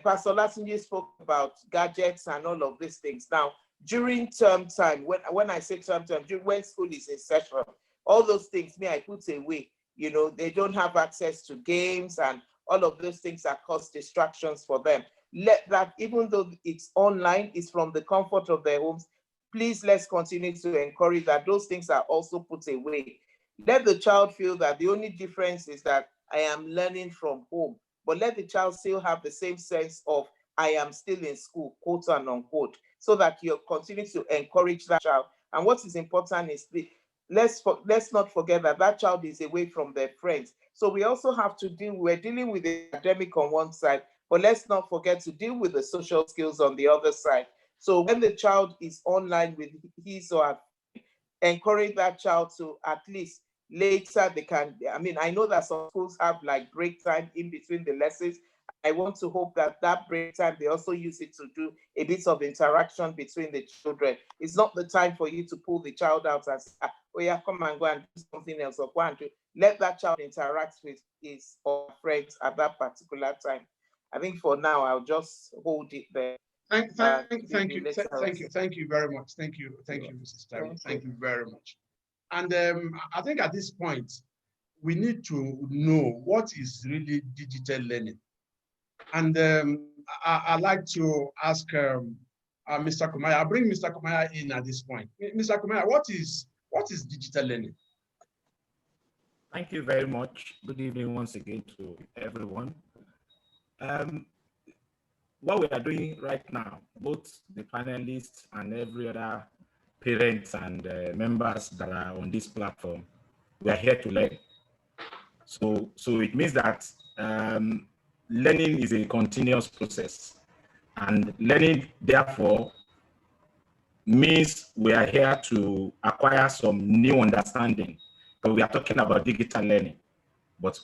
Pastor Latunji spoke about gadgets and all of these things. Now, during term time, when I say term time, when school is in session, all those things, I put away. They don't have access to games and all of those things that cause distractions for them. Let that, even though it's online, it's from the comfort of their homes. Please, let's continue to encourage that those things are also put away. Let the child feel that the only difference is that I am learning from home, but let the child still have the same sense of I am still in school, quote and unquote, so that you continue to encourage that child. And what is important is let's not forget that that child is away from their friends. So we also have to we're dealing with the academic on one side, but let's not forget to deal with the social skills on the other side. So when the child is online with his or her, encourage that child to at least later they can, I know that some schools have like break time in between the lessons. I want to hope that that break time, they also use it to do a bit of interaction between the children. It's not the time for you to pull the child out and say, oh yeah, come and go and do something else, or go and do. Let that child interact with his or friends at that particular time. I think for now, I'll just hold it there. Thank you very much. Thank you, Mrs. Terry. Thank you very much. And I think at this point, we need to know what is really digital learning. And I'd like to ask Mr. Kumaya. I'll bring Mr. Kumaya in at this point. Mr. Kumaya, what is digital learning? Thank you very much. Good evening once again to everyone. What we are doing right now, both the panelists and every other parents and members that are on this platform, we are here to learn. So it means that learning is a continuous process, and learning therefore means we are here to acquire some new understanding. But we are talking about digital learning, but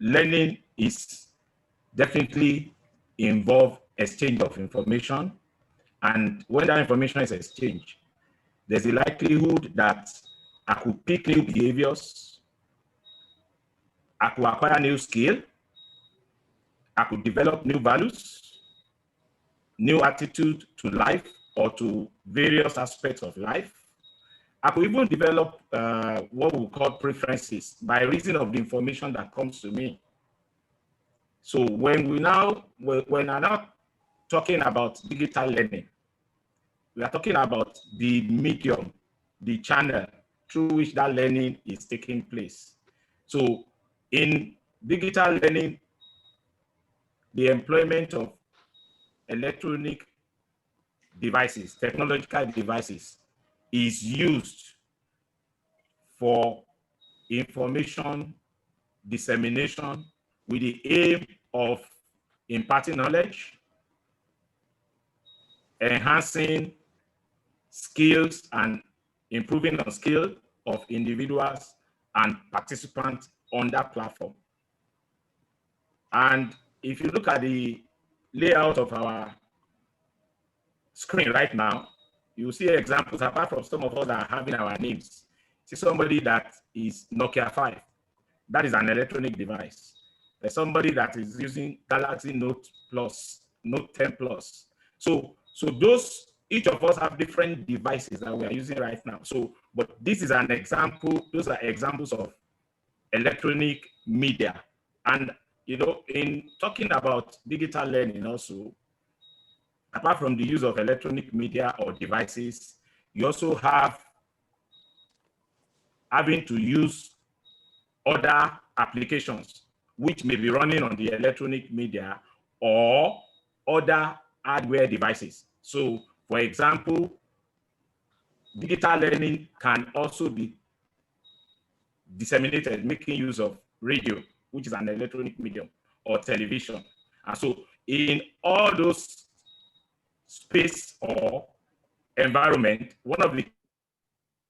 learning is definitely involve exchange of information, and when that information is exchanged, there's a likelihood that I could pick new behaviors, I could acquire new skill, I could develop new values, new attitude to life or to various aspects of life. I could even develop what we call preferences by reason of the information that comes to me. So when we're now talking about digital learning, we are talking about the medium, the channel through which that learning is taking place. So in digital learning, the employment of electronic devices, technological devices, is used for information dissemination with the aim of imparting knowledge, enhancing skills and improving the skill of individuals and participants on that platform. And if you look at the layout of our screen right now, you see examples, apart from some of us that are having our names. See somebody that is Nokia 5. That is an electronic device. There's somebody that is using Galaxy Note Plus, Note 10 Plus. So those, each of us have different devices that we are using right now. So, but this is an example, those are examples of electronic media. And, you know, in talking about digital learning also, apart from the use of electronic media or devices, you also have having to use other applications which may be running on the electronic media or other hardware devices. So, for example, digital learning can also be disseminated making use of radio, which is an electronic medium, or television. And so in all those space or environment, one of the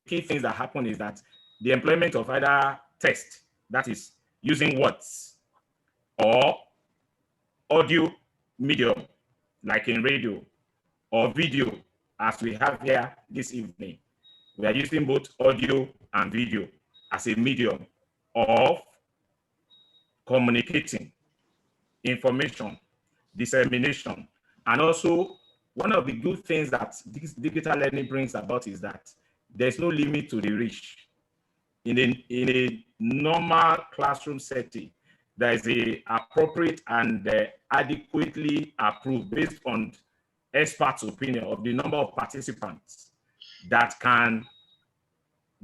key things that happen is that the employment of either text, that is using words, or audio medium, like in radio, or video, as we have here this evening. We are using both audio and video as a medium of communicating information dissemination. And also, one of the good things that this digital learning brings about is that there's no limit to the reach. In a normal classroom setting, there is a appropriate and adequately approved, based on experts' opinion, of the number of participants that can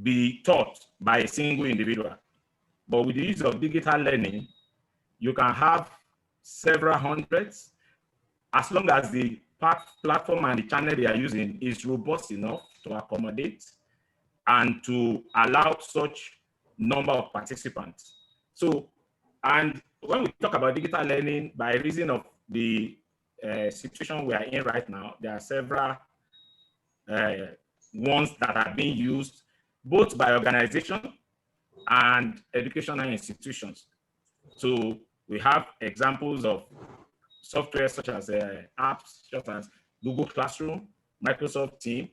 be taught by a single individual. But with the use of digital learning, you can have several hundreds, as long as the platform and the channel they are using is robust enough to accommodate and to allow such number of participants. So, and when we talk about digital learning, by reason of the situation we are in right now, there are several ones that are being used both by organizations and educational institutions. So we have examples of software such as apps such as Google Classroom, Microsoft Teams.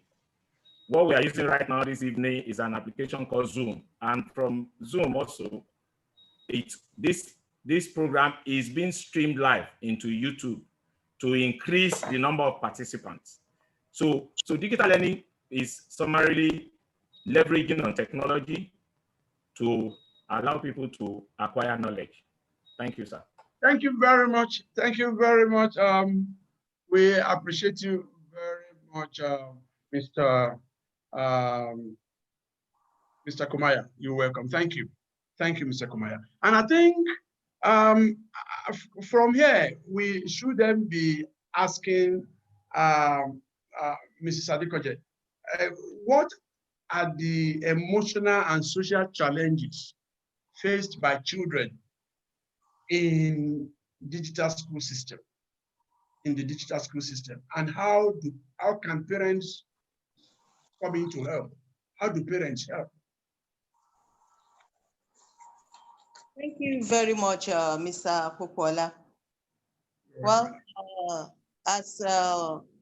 What we are using right now this evening is an application called Zoom. And from Zoom also, this program is being streamed live into YouTube to increase the number of participants. So digital learning is summarily leveraging on technology to allow people to acquire knowledge. Thank you, sir. Thank you very much. Thank you very much. We appreciate you very much, Mr. Kumaya. You're welcome. Thank you. Thank you, Mr. Kumaya. And I think from here, we should then be asking Mrs. Adekoje, what are the emotional and social challenges faced by children in digital school system, and how can parents come in to help? How do parents help? Thank you very much, Mr. Popola. Well, as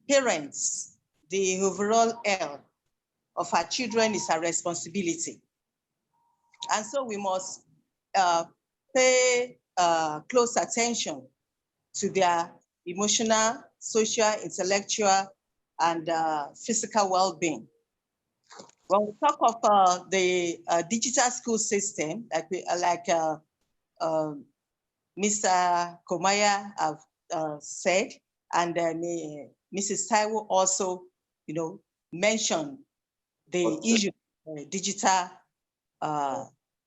parents, the overall health of our children is our responsibility. And so we must pay close attention to their emotional, social, intellectual, and physical well-being. When we talk of the digital school system, like Mr. Kumaya have said, and Mrs. Taiwo also, mentioned the issue of the digital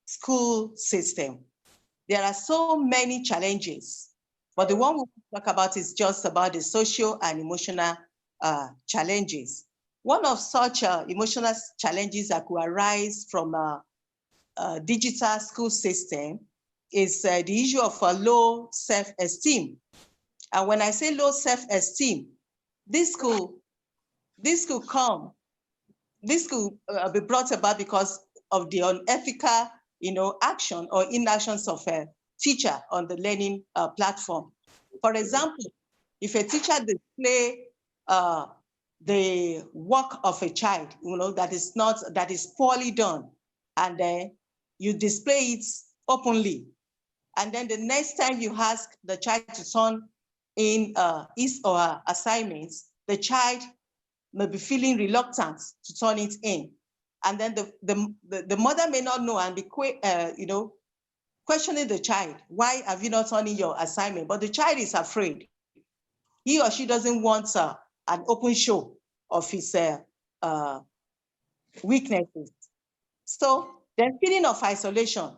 school system. There are so many challenges, but the one we talk about is just about the social and emotional challenges. One of such emotional challenges that could arise from a digital school system is the issue of low self-esteem. And when I say low self-esteem, this could be brought about because of the unethical, action or inactions of a teacher on the learning platform. For example, if a teacher display the work of a child, that is poorly done, and then you display it openly, and then the next time you ask the child to turn in his or her assignments, the child may be feeling reluctant to turn it in. And then the mother may not know and be questioning the child, why have you not turned in your assignment? But the child is afraid. He or she doesn't want an open show of his weaknesses. So the feeling of isolation,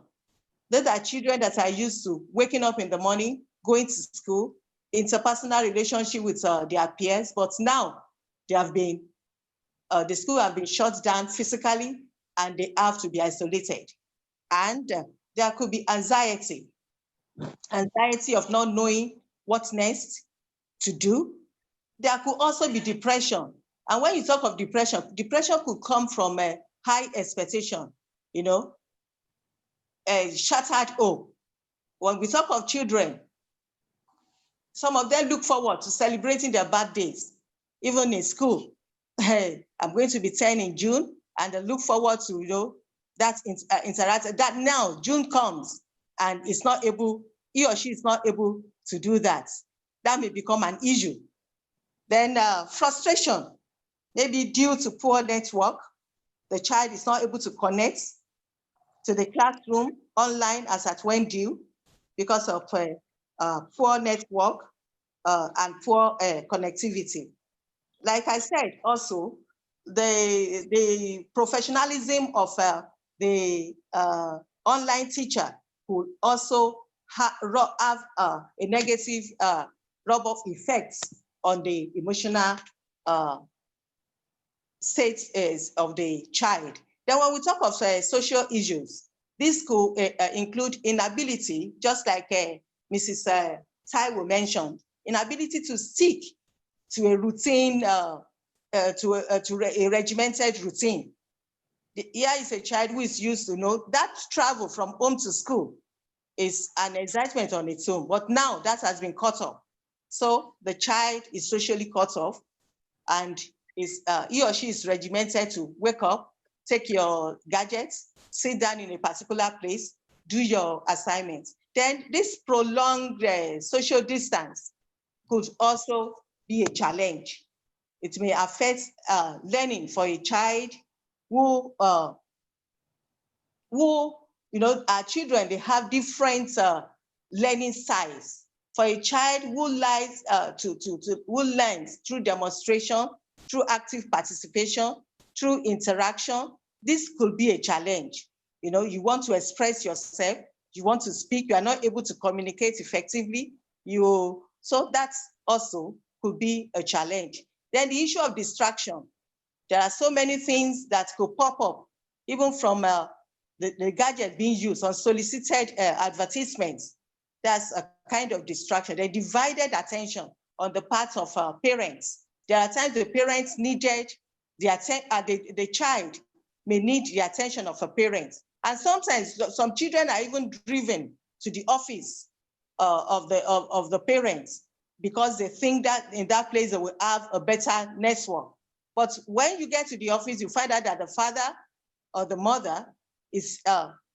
those are children that are used to waking up in the morning, going to school, interpersonal relationship with their peers, but now they have been the school have been shut down physically and they have to be isolated. And there could be anxiety of not knowing what next to do. There could also be depression. And when you talk of depression could come from a high expectation, a shattered hope. When we talk of children, some of them look forward to celebrating their birthdays, even in school. Hey, I'm going to be 10 in June, and they look forward to, that interaction. That now June comes, and he or she is not able to do that. that may become an issue. Then frustration, maybe due to poor network, the child is not able to connect to the classroom online as at when due because of poor network and poor connectivity. Like I said, also, the professionalism of the online teacher could also have a negative rub-off effects on the emotional state of the child. Then when we talk of social issues, this could include inability, just like Mrs. Taiwo mentioned, inability to stick to a routine, to a regimented routine. Here is a child who is used to know that travel from home to school is an excitement on its own, but now that has been cut off. So the child is socially cut off, and he or she is regimented to wake up, take your gadgets, sit down in a particular place, do your assignments. Then this prolonged social distance could also be a challenge. It may affect learning for a child who our children, they have different learning styles. For a child who who learns through demonstration, through active participation, through interaction, this could be a challenge. You want to express yourself, you want to speak, you are not able to communicate effectively. So that also could be a challenge. Then the issue of distraction. There are so many things that could pop up, even from the gadget being used, unsolicited advertisements. That's a kind of distraction. The divided attention on the part of parents. There are times the parents needed the child may need the attention of a parent. And sometimes some children are even driven to the office of the parents because they think that in that place they will have a better network. But when you get to the office, you find out that the father or the mother is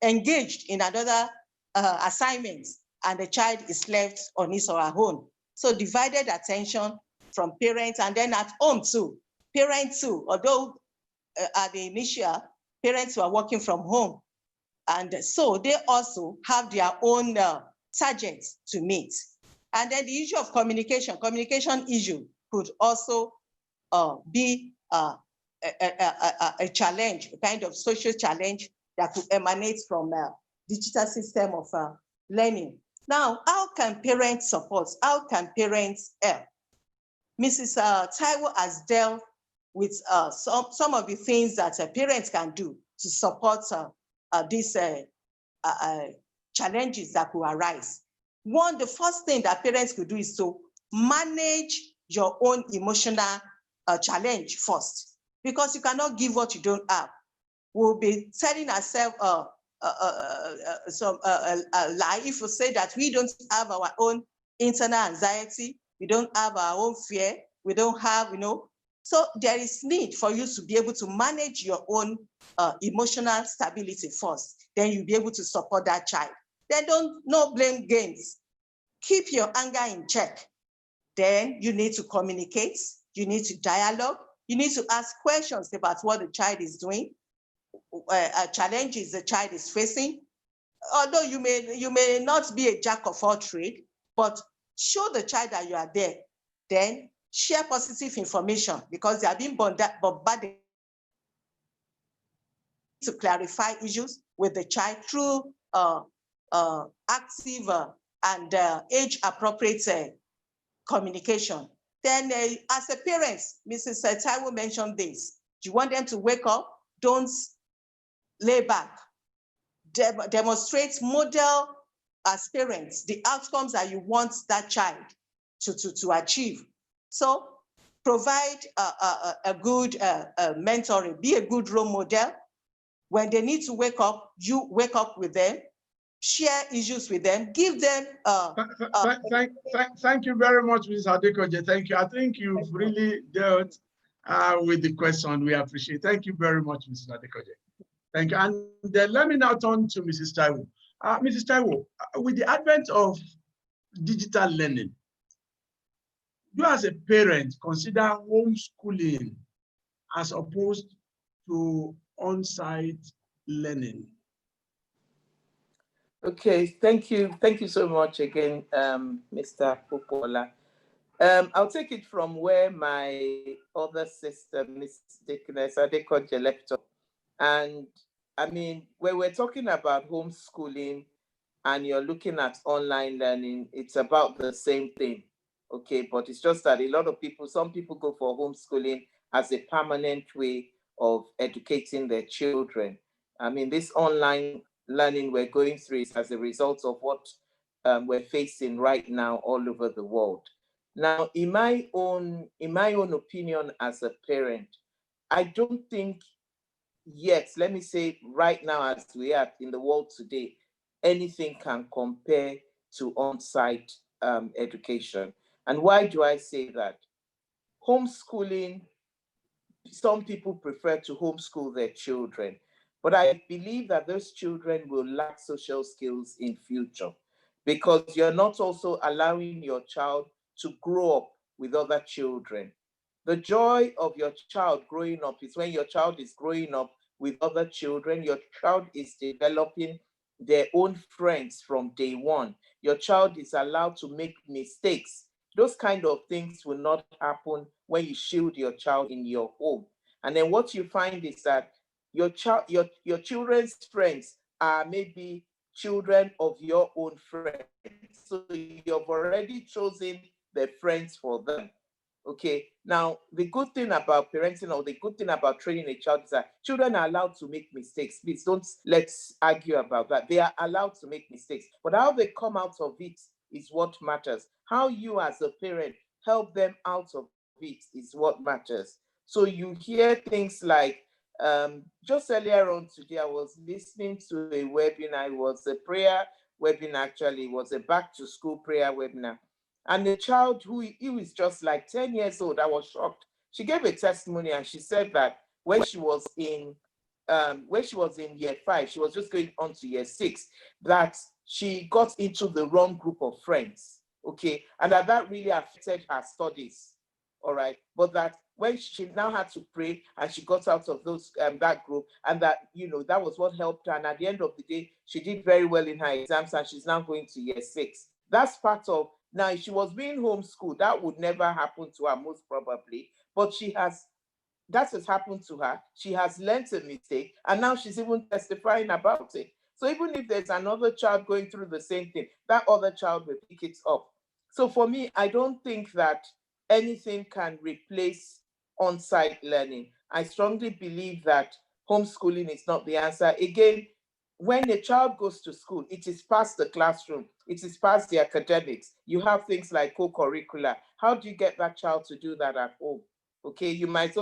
engaged in another assignment, and the child is left on his or her own. So divided attention from parents, and then at home too. Parents too, although at the initial, parents who are working from home. And so they also have their own targets to meet. And then the issue of communication issue could also be a challenge, a kind of social challenge that could emanate from digital system of learning. Now, how can parents support? How can parents help? Mrs. Taiwo has dealt with some of the things that parents can do to support these challenges that could arise. One, the first thing that parents could do is to manage your own emotional challenge first, because you cannot give what you don't have. We'll be telling ourselves a lie if we say that we don't have our own internal anxiety, we don't have our own fear, we don't have, So there is need for you to be able to manage your own emotional stability first. Then you'll be able to support that child. Then no blame games. Keep your anger in check. Then you need to communicate. You need to dialogue. You need to ask questions about what the child is doing, challenges the child is facing. Although you may not be a jack of all trades, but show the child that you are there. Then share positive information, because they are being bombarded to clarify issues with the child through active and age-appropriate communication. Then as a parent, Mrs. Taiwo mentioned this. You want them to wake up, don't lay back. Demonstrate, model as parents the outcomes that you want that child to achieve. So provide a good mentoring, be a good role model. When they need to wake up, you wake up with them, share issues with them, give them. Thank you very much, Mrs. Adekoje. Thank you. I think you've really dealt with the question. We appreciate it. Thank you very much, Mrs. Adekoje. Thank you. And then let me now turn to Mrs. Taiwo. Mrs. Taiwo, with the advent of digital learning, you as a parent consider homeschooling as opposed to on-site learning? Okay, thank you. Thank you so much again, Mr. Popola. I'll take it from where my other sister, Ms. Dickness Adekoje, left off. And I mean, when we're talking about homeschooling and you're looking at online learning, it's about the same thing. Okay, but it's just that a lot of people, some people go for homeschooling as a permanent way of educating their children. I mean, this online learning we're going through is as a result of what we're facing right now all over the world. Now, in my own opinion as a parent, I don't think yet, let me say right now as we are in the world today, anything can compare to on-site education. And why do I say that? Homeschooling, some people prefer to homeschool their children, but I believe that those children will lack social skills in future because you're not also allowing your child to grow up with other children. The joy of your child growing up is when your child is growing up with other children, your child is developing their own friends from day one. Your child is allowed to make mistakes. Those kind of things will not happen when you shield your child in your home. And then what you find is that your children's friends are maybe children of your own friends. So you've already chosen the friends for them. Okay, now the good thing about parenting or the good thing about training a child is that children are allowed to make mistakes. Please let's argue about that. They are allowed to make mistakes, but how they come out of it is what matters. How you as a parent help them out of it is what matters. So you hear things like, just earlier on today, I was listening to a webinar. It was a prayer webinar, actually. It was a back to school prayer webinar. And the child he was just like 10 years old, I was shocked. She gave a testimony and she said that when she was in year 5, she was just going on to year 6, that she got into the wrong group of friends, okay? And that really affected her studies, all right? But that when she now had to pray and she got out of that group, and that, that was what helped her. And at the end of the day, she did very well in her exams and she's now going to year 6. That's part of. Now, if she was being homeschooled, that would never happen to her, most probably. But that has happened to her. She has learned a mistake, and now she's even testifying about it. So even if there's another child going through the same thing, that other child will pick it up. So for me, I don't think that anything can replace on-site learning. I strongly believe that homeschooling is not the answer. Again, when a child goes to school, it is past the classroom, it is past the academics. You have things like co-curricular. How do you get that child to do that at home? Okay, you might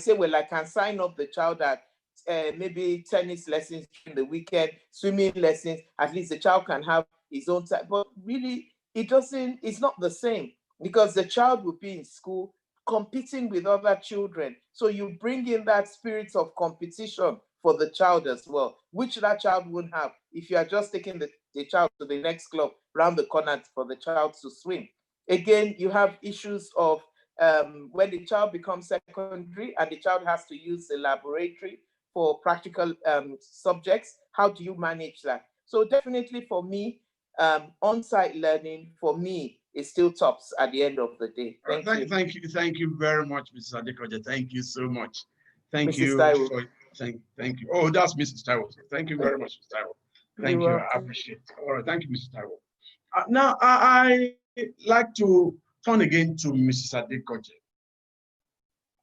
say, well, I can sign up the child at maybe tennis lessons during the weekend, swimming lessons. At least the child can have his own time. But really, it's not the same, because the child will be in school competing with other children. So you bring in that spirit of competition for the child as well, which that child won't have if you are just taking the child to the next club around the corner for the child to swim. Again, you have issues of when the child becomes secondary and the child has to use the laboratory for practical subjects. How do you manage that? So definitely for me, on-site learning for me is still tops at the end of the day. Thank you very much, Mrs. Adekoje. Thank you so much. Thank Mrs. you. Taiwo. Thank you. Oh, that's Mrs. Taiwo. Thank you very much, Mrs. Taiwo. Thank you. I appreciate it. All right. Thank you, Mrs. Taiwo. Now, I like to turn again to Mrs. Adekoje.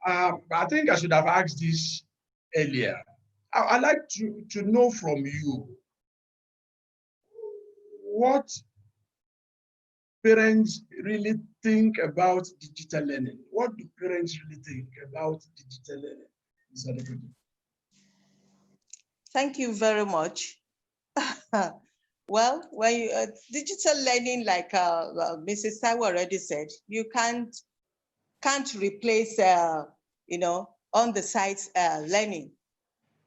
I think I should have asked this earlier. I'd like to know from you what parents really think about digital learning. What do parents really think about digital learning? Thank you very much. Well, when digital learning, like Mrs. Taiwo already said, you can't replace, on the site learning,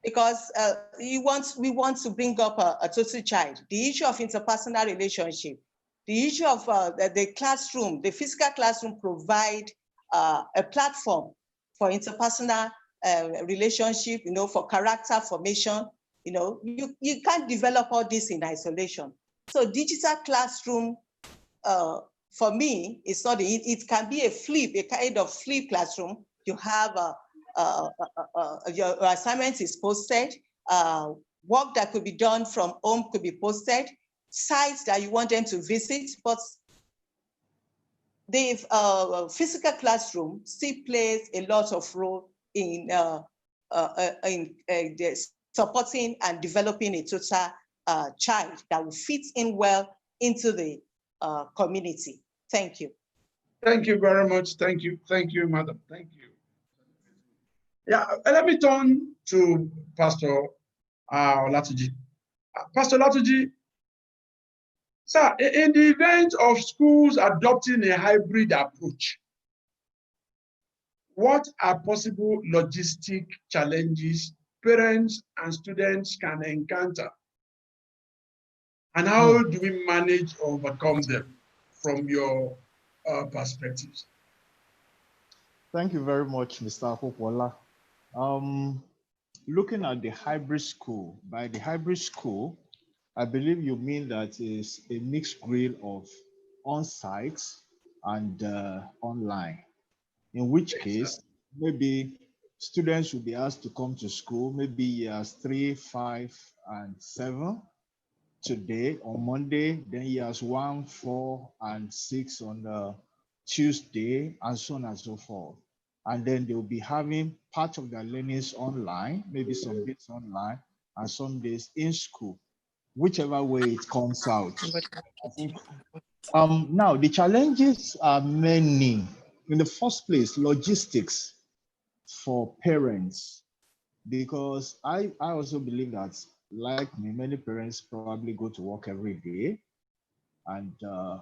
because we want to bring up a total child. The issue of interpersonal relationship, the issue of the classroom, the physical classroom provide a platform for interpersonal relationship, for character formation. You can't develop all this in isolation. So digital classroom, for me, it's not, it can be a kind of flip classroom. You have your assignment is posted, work that could be done from home could be posted, sites that you want them to visit, but the physical classroom still plays a lot of role in supporting and developing a total child that will fit in well into the community. Thank you. Thank you very much. Thank you, madam. Thank you. Yeah, let me turn to Pastor Olatunji. Pastor Olatunji, sir, in the event of schools adopting a hybrid approach, what are possible logistic challenges parents and students can encounter? And how do we manage or overcome them from your perspectives? Thank you very much, Mr. Popola. Looking at the hybrid school, by the hybrid school, I believe you mean that is a mixed grill of on-site and online, in which case, maybe students will be asked to come to school, maybe years 3, 5, and 7 today on Monday, then years 1, 4, and 6 on Tuesday, and so on and so forth. And then they'll be having part of their learnings online, maybe some bits online, and some days in school, whichever way it comes out. I think, now, the challenges are many. In the first place, logistics for parents, because I also believe that, like me, many parents probably go to work every day. And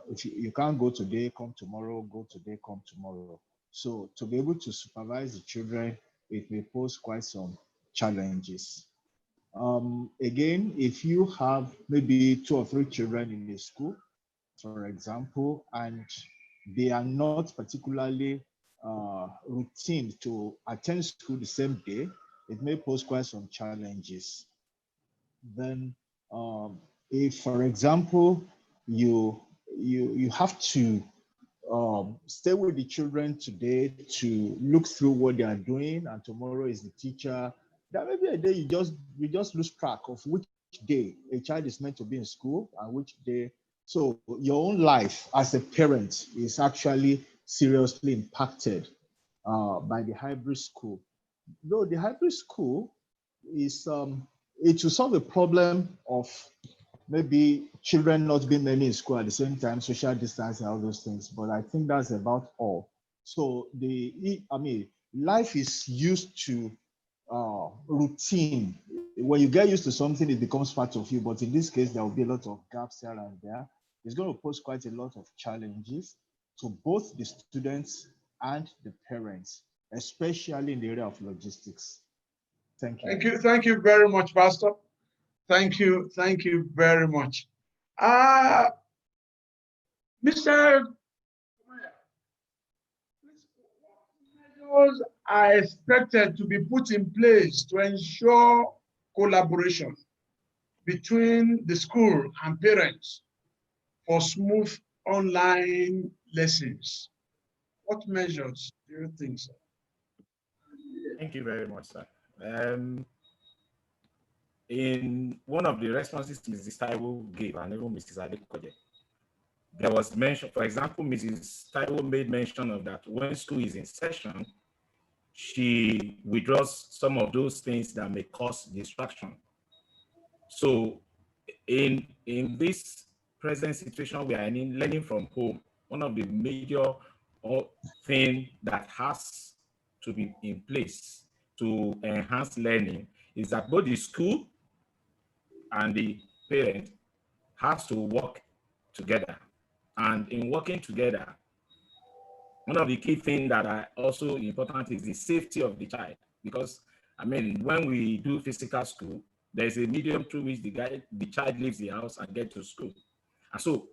if you can't go today, come tomorrow, go today, come tomorrow. So to be able to supervise the children, it may pose quite some challenges. Again, if you have maybe 2 or 3 children in a school, for example, and they are not particularly routine to attend school the same day, it may pose quite some challenges. Then if, for example, you have to stay with the children today to look through what they are doing, and tomorrow is the teacher, there may be a day you just lose track of which day a child is meant to be in school and which day. So your own life as a parent is actually seriously impacted by the hybrid school. Though the hybrid school is it will solve the problem of maybe children not being many in school at the same time, social distancing, all those things. But I think that's about all. So life is used to routine. When you get used to something, it becomes part of you. But in this case, there will be a lot of gaps here and there. It's going to pose quite a lot of challenges to both the students and the parents, especially in the area of logistics. Thank you. Thank you very much, Pastor. Thank you very much. Mr. Measures are expected to be put in place to ensure collaboration between the school and parents for smooth online lessons. What measures do you think, sir? Thank you very much, sir. In one of the responses Mrs. Taiwo gave, and even Mrs. Adekoje, there was mention, for example, Mrs. Taiwo made mention of that when school is in session, she withdraws some of those things that may cause distraction. So in this present situation we are in, learning from home, one of the major thing that has to be in place to enhance learning is that both the school and the parent has to work together. And in working together, one of the key things that are also important is the safety of the child. Because, I mean, when we do physical school, there's a medium through which the child leaves the house and gets to school. And so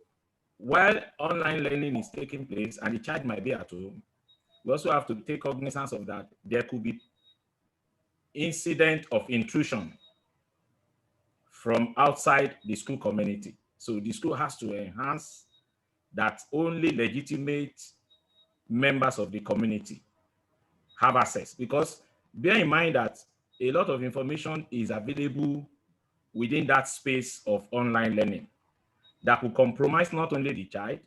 while online learning is taking place and the child might be at home, we also have to take cognizance of that. There could be incident of intrusion from outside the school community. So the school has to enhance that only legitimate members of the community have access, because bear in mind that a lot of information is available within that space of online learning that could compromise not only the child,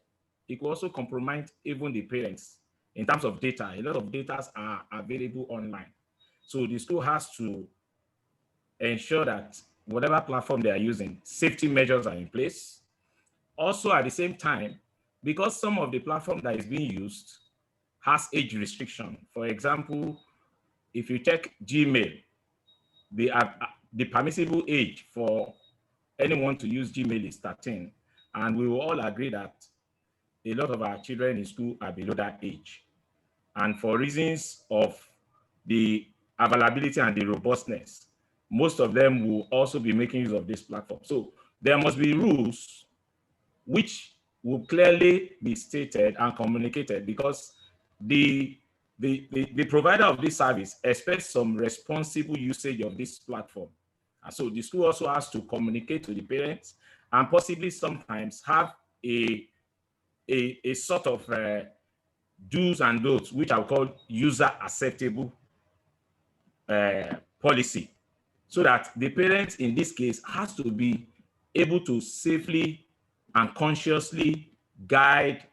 it could also compromise even the parents in terms of data. A lot of data are available online. So the school has to ensure that whatever platform they are using, safety measures are in place. Also, at the same time, because some of the platform that is being used has age restriction. For example, if you check Gmail, the permissible age for anyone to use Gmail is 13. And we will all agree that a lot of our children in school are below that age. And for reasons of the availability and the robustness, most of them will also be making use of this platform. So there must be rules which will clearly be stated and communicated, because the provider of this service expects some responsible usage of this platform. And so the school also has to communicate to the parents and possibly sometimes have a sort of do's and don'ts, which are called user acceptable policy, so that the parents in this case has to be able to safely and consciously guide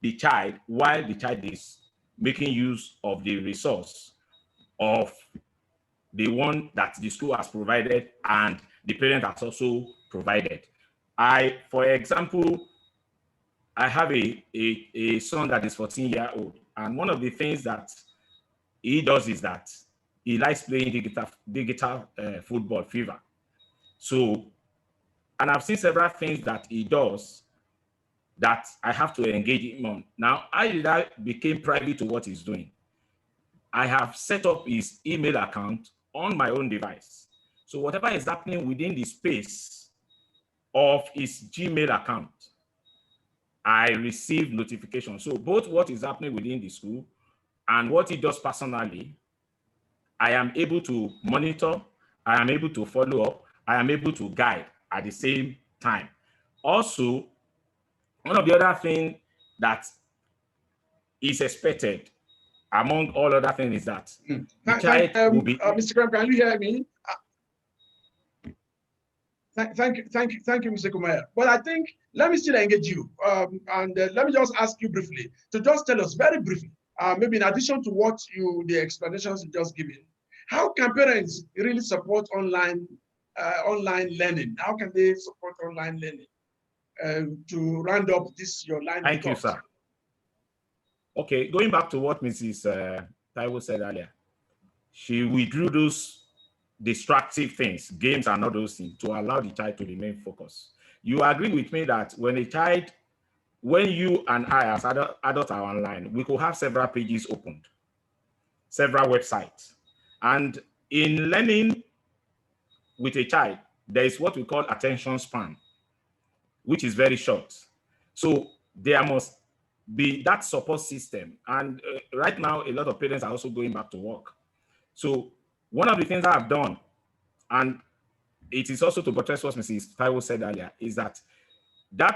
the child while the child is making use of the resource of the one that the school has provided and the parent has also provided. For example, I have a son that is 14-year-old, and one of the things that he does is that he likes playing digital football, FIFA. So, and I've seen several things that he does that I have to engage him on. Now, I became privy to what he's doing. I have set up his email account on my own device. So whatever is happening within the space of his Gmail account, I receive notifications. So both what is happening within the school and what he does personally, I am able to monitor, I am able to follow up, I am able to guide at the same time. Also, one of the other things that is expected among all other things is that the child will be... Mr. Graham, can you hear me? Thank you, Mr. Kumaya. But I think, let me still engage you. Let me just ask you briefly to just tell us very briefly, maybe in addition to what the explanations you just given, how can parents really support online learning? How can they support online learning? To round up this, your line. Thank you, sir. Okay, going back to what Mrs. Taiwo said earlier, she withdrew those distractive things, games and all those things, to allow the child to remain focused. You agree with me that when you and I as adults are online, we could have several pages opened, several websites. And in learning with a child, there is what we call attention span, which is very short. So there must be that support system. And right now, a lot of parents are also going back to work. So one of the things I've done, and it is also to buttress what Mrs. Taiwo said earlier, is that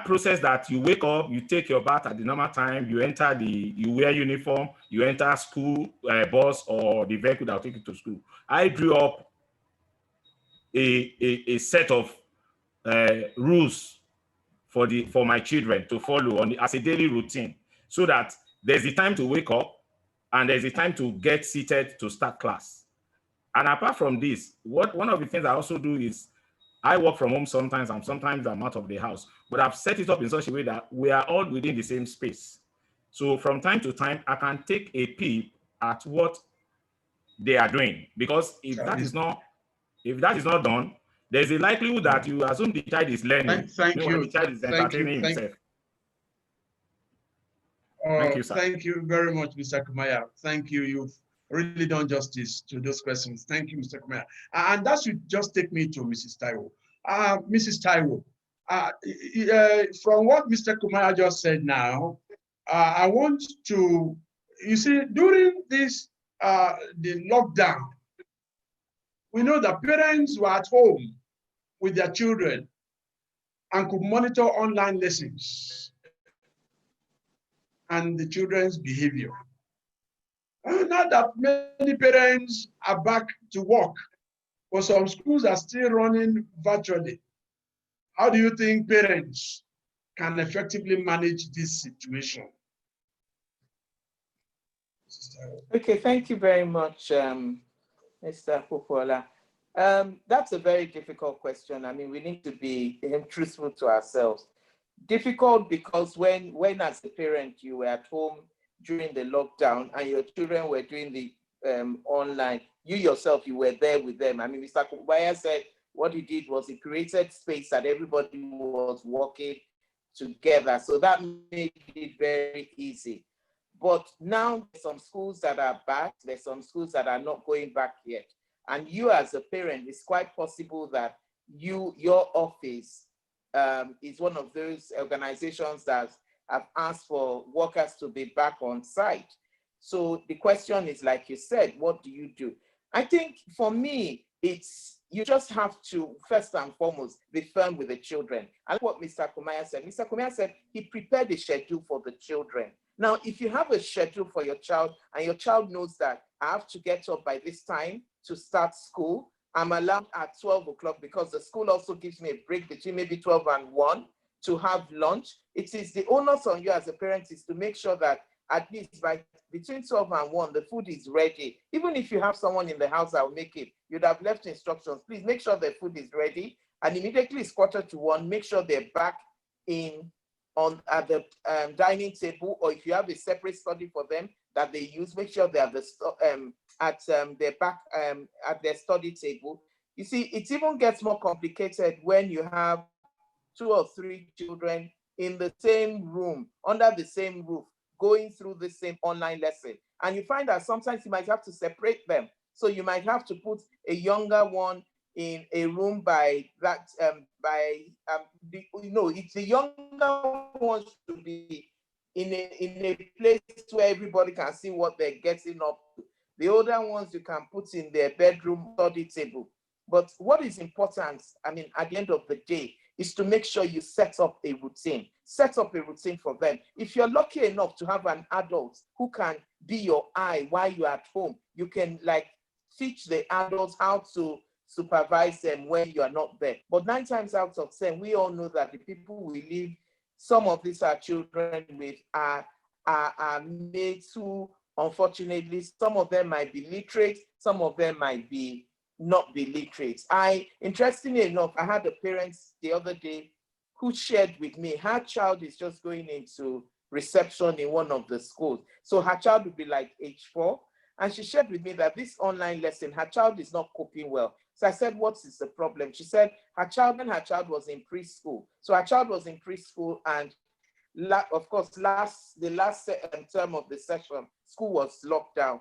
process that you wake up, you take your bath at the normal time, you wear uniform, you enter school bus or the vehicle that will take you to school. I drew up a set of rules for my children to follow as a daily routine, so that there's a time to wake up and there's a time to get seated to start class. And apart from this, one of the things I also do is I work from home sometimes, and sometimes I'm out of the house, but I've set it up in such a way that we are all within the same space. So from time to time, I can take a peep at what they are doing, because if that is not done, there's a likelihood that you assume the child is learning. Thank you. The child is entertaining himself. Thank you, sir. Thank you very much, Mr. Kumaya. Thank you. You've really done justice to those questions. Thank you, Mr. Kumaya. And that should just take me to Mrs. Taiwo. Mrs. Taiwo, From what Mr. Kumar just said now, I want to, you see, during this, the lockdown, we know that parents were at home with their children and could monitor online lessons and the children's behavior. And now that many parents are back to work, but some schools are still running virtually, how do you think parents can effectively manage this situation? Okay, thank you very much, Mr. Popola. That's a very difficult question. I mean, we need to be truthful to ourselves. Difficult because when as a parent, you were at home during the lockdown and your children were doing the online, you yourself, you were there with them. I mean, Mr. Kubaya said what he did was he created space that everybody was working together. So that made it very easy. But now there's some schools that are back, there's some schools that are not going back yet. And you as a parent, it's quite possible that your office is one of those organizations that have asked for workers to be back on site. So the question is, like you said, what do you do? I think for me, it's, you just have to, first and foremost, be firm with the children. And what Mr. Kumaya said he prepared a schedule for the children. Now, if you have a schedule for your child and your child knows that I have to get up by this time to start school, I'm allowed at 12 o'clock because the school also gives me a break between maybe 12 and 1 to have lunch. It is the onus on you as a parent is to make sure that at least by between 12 and 1, the food is ready. Even if you have someone in the house that will make it, you'd have left instructions. Please make sure the food is ready. And immediately it's 1:45, make sure they're back at the dining table, or if you have a separate study for them that they use, make sure they have they're back at their study table. You see, it even gets more complicated when you have 2 or 3 children in the same room, under the same roof, going through the same online lesson. And you find that sometimes you might have to separate them. So you might have to put a younger one in a room by that, it's the younger ones to be in a place where everybody can see what they're getting up to. The older ones you can put in their bedroom study table. But what is important, I mean, at the end of the day, is to make sure you set up a routine. Set up a routine for them. If you're lucky enough to have an adult who can be your eye while you're at home, you can like teach the adults how to supervise them when you are not there. But 9 times out of 10, we all know that the people we live, some of these are children with are mates who, unfortunately, some of them might be literate, some of them might be not be literate. Interestingly enough, I had a parent the other day who shared with me, her child is just going into reception in one of the schools. So her child would be like age 4. And she shared with me that this online lesson, her child is not coping well. So I said, what is the problem? She said her child was in preschool. So her child was in preschool, and of course, the last term of the session, school was locked down,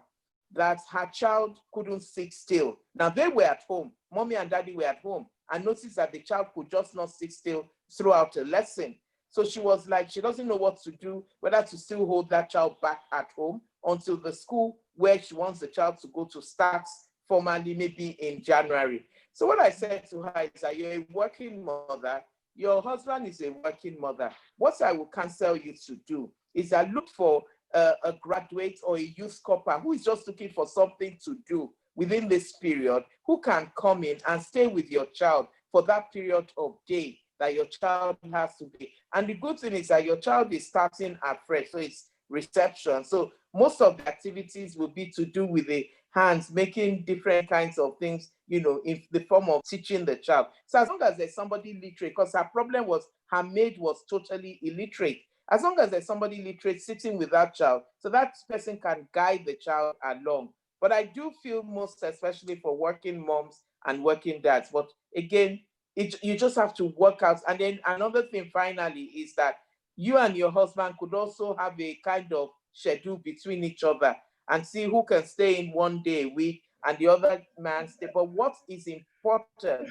that her child couldn't sit still. Now they were at home, mommy and daddy were at home, and noticed that the child could just not sit still throughout the lesson. So she was like, she doesn't know what to do, whether to still hold that child back at home until the school where she wants the child to go to starts formally maybe in January. So what I said to her is that you're a working mother, your husband is a working mother. What I will counsel you to do is that look for a graduate or a youth corper who is just looking for something to do within this period, who can come in and stay with your child for that period of day that your child has to be. And the good thing is that your child is starting afresh, so it's reception. So most of the activities will be to do with the hands, making different kinds of things, in the form of teaching the child. So as long as there's somebody literate, because her problem was her maid was totally illiterate. As long as there's somebody literate sitting with that child, so that person can guide the child along. But I do feel most especially for working moms and working dads. But again, you just have to work out. And then another thing finally is that you and your husband could also have a kind of schedule between each other and see who can stay in one day a week and the other man stay. But what is important,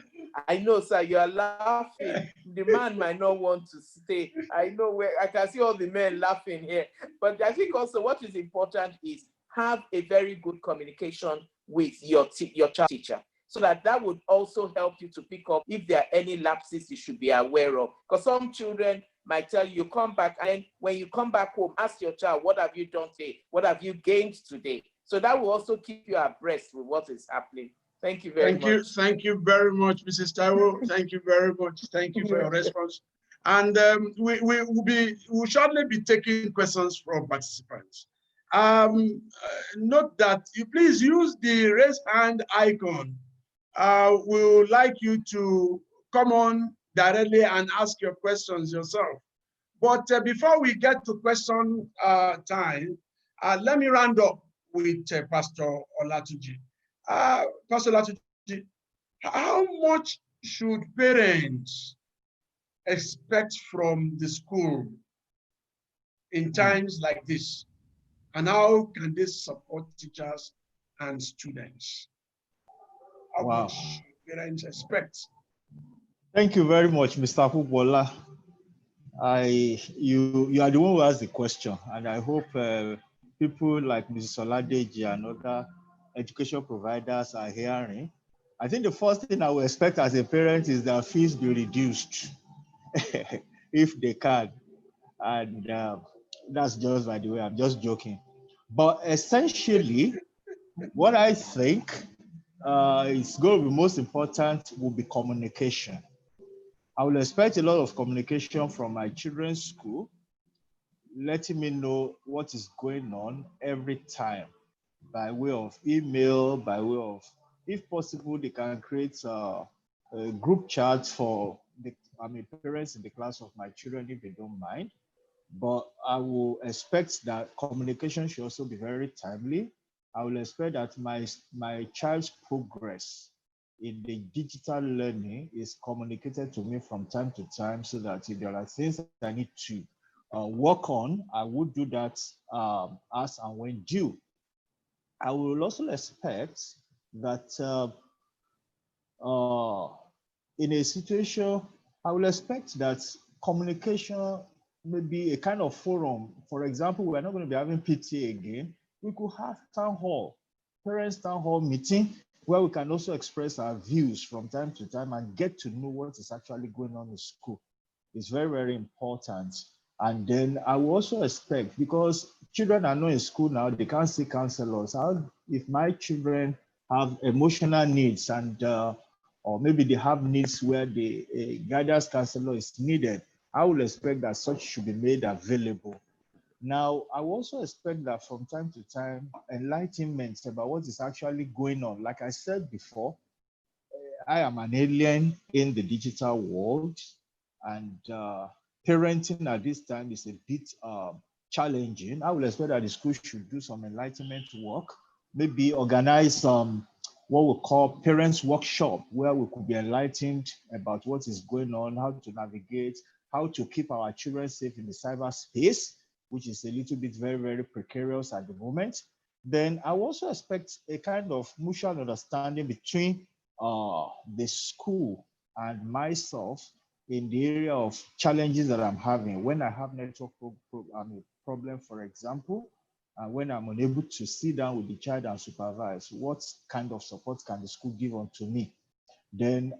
I know, sir, you are laughing. The man might not want to stay. I know where I can see all the men laughing here. But I think also what is important is have a very good communication with your child teacher, so that would also help you to pick up if there are any lapses you should be aware of. Because some children might tell you, come back, and then when you come back home, ask your child, what have you done today? What have you gained today? So that will also keep you abreast with what is happening. Thank you very much. Thank you very much, Mrs. Taiwo. Thank you very much. Thank you for your response. And we will shortly be taking questions from participants. Note that you please use the raise hand icon. We would like you to come on directly and ask your questions yourself. But before we get to question time, let me round up with Pastor Olatunji. Pastor Olatunji, how much should parents expect from the school in times like this? And how can they support teachers and students? How much should parents expect? Thank you very much, Mr. Hubola. You are the one who asked the question, and I hope people like Mrs. Oladeji and other education providers are hearing. I think the first thing I would expect as a parent is that fees be reduced if they can. And that's just by the way, I'm just joking. But essentially, what I think is going to be most important will be communication. I will expect a lot of communication from my children's school, letting me know what is going on every time by way of email, by way of, if possible, they can create a group chat for the parents in the class of my children if they don't mind. But I will expect that communication should also be very timely. I will expect that my child's progress in the digital learning is communicated to me from time to time, so that if there are things that I need to work on, I would do that as and when due. I will also expect that in a situation, I will expect that communication may be a kind of forum. For example, we're not going to be having PTA again. We could have town hall, parents town hall meeting, where we can also express our views from time to time and get to know what is actually going on in school. It's very, very important. And then I will also expect, because children are not in school now, they can't see counselors. If my children have emotional needs and or maybe they have needs where the guidance counselor is needed, I will expect that such should be made available. Now, I will also expect that from time to time, enlightenment about what is actually going on. Like I said before, I am an alien in the digital world, and parenting at this time is a bit challenging. I will expect that the school should do some enlightenment work, maybe organize some what we call parents workshop, where we could be enlightened about what is going on, how to navigate, how to keep our children safe in the cyberspace, which is a little bit very, very precarious at the moment. Then I also expect a kind of mutual understanding between the school and myself in the area of challenges that I'm having. When I have network problem, for example, and when I'm unable to sit down with the child and supervise, what kind of support can the school give unto me? Then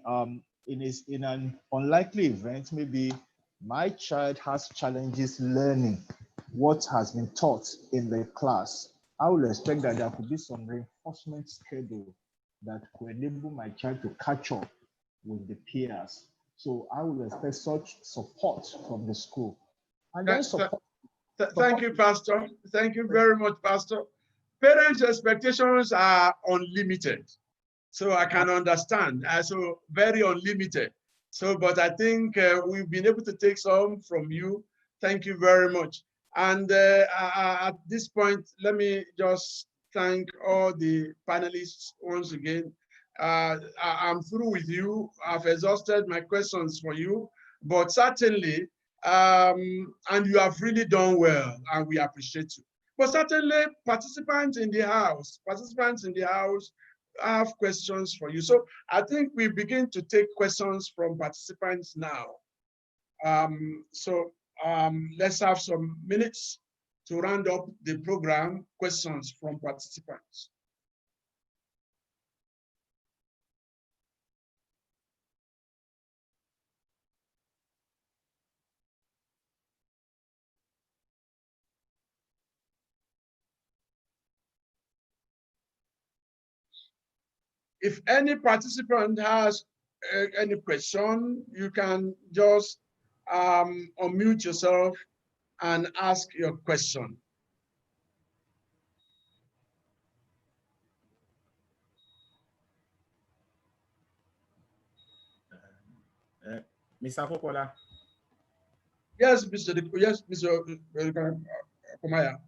in an unlikely event, maybe my child has challenges learning what has been taught in the class. I will expect that there could be some reinforcement schedule that could enable my child to catch up with the peers. So I will expect such support from the school. And then support. Thank you, Pastor. Thank you very much, Pastor. Parents' expectations are unlimited. So I can understand, so very unlimited. So, but I think we've been able to take some from you. Thank you very much. And at this point, let me just thank all the panelists once again. I'm through with you. I've exhausted my questions for you, but certainly, and you have really done well, and we appreciate you. But certainly, participants in the house, have questions for you. So I think we begin to take questions from participants now. Let's have some minutes to round up the program. Questions from participants. If any participant has any question, you can just unmute yourself and ask your question. Mr. Popola. Yes, Mr. Kumaya.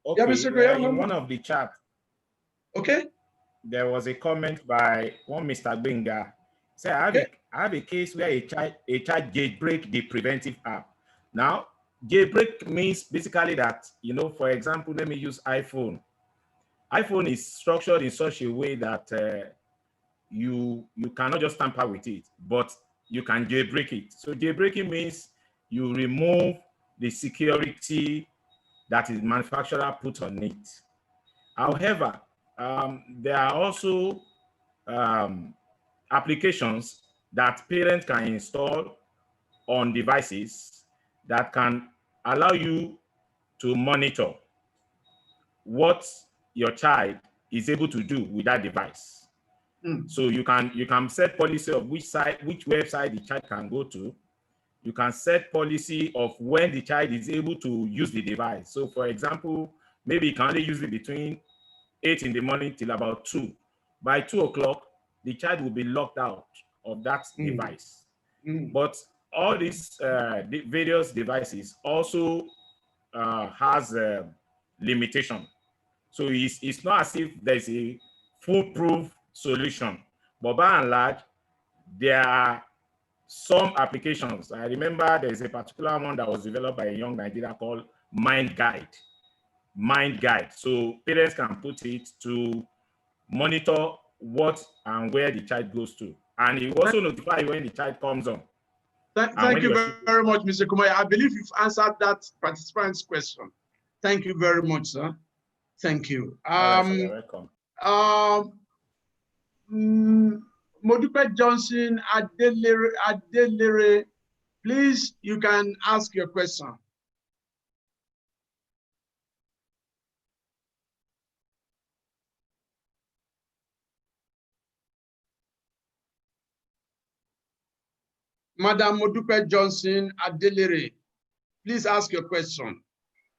Okay, yeah, Mr. in one of the chat, okay, there was a comment by one Mr. Benga. Say, I have a case where a child jailbreak the preventive app. Now, jailbreak means basically that, you know, for example, let me use iPhone. iPhone is structured in such a way that you cannot just tamper with it, but you can jailbreak it. So jailbreaking means you remove the security that is manufacturer put on it. However, there are also applications that parents can install on devices that can allow you to monitor what your child is able to do with that device. So you can set policy of which website the child can go to. You can set policy of when the child is able to use the device. So for example, maybe you can only use it between 8 in the morning till about 2. By 2 o'clock, the child will be locked out of that device. But all these various devices also has a limitation. So it's not as if there's a foolproof solution, but by and large, there are some applications. I remember there's a particular one that was developed by a young Nigerian called Mind Guide. Mind Guide. So parents can put it to monitor what and where the child goes to. And it also notify when the child comes on. Thank you very much, Mr. Kumaya. I believe you've answered that participant's question. Thank you very much, sir. Thank you. You're welcome. Modupe Johnson Adelere, please, you can ask your question. Madam Modupe Johnson Adelere, please ask your question.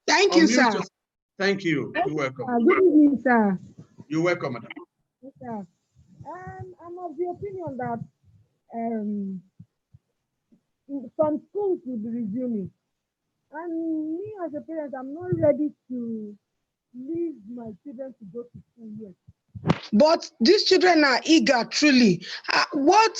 Thank you, sir. Thank you. You're welcome. Good evening, sir. You're welcome, madam. Yes, sir. I'm of the opinion that some schools will be resuming. And me as a parent, I'm not ready to leave my children to go to school yet. But these children are eager, truly. What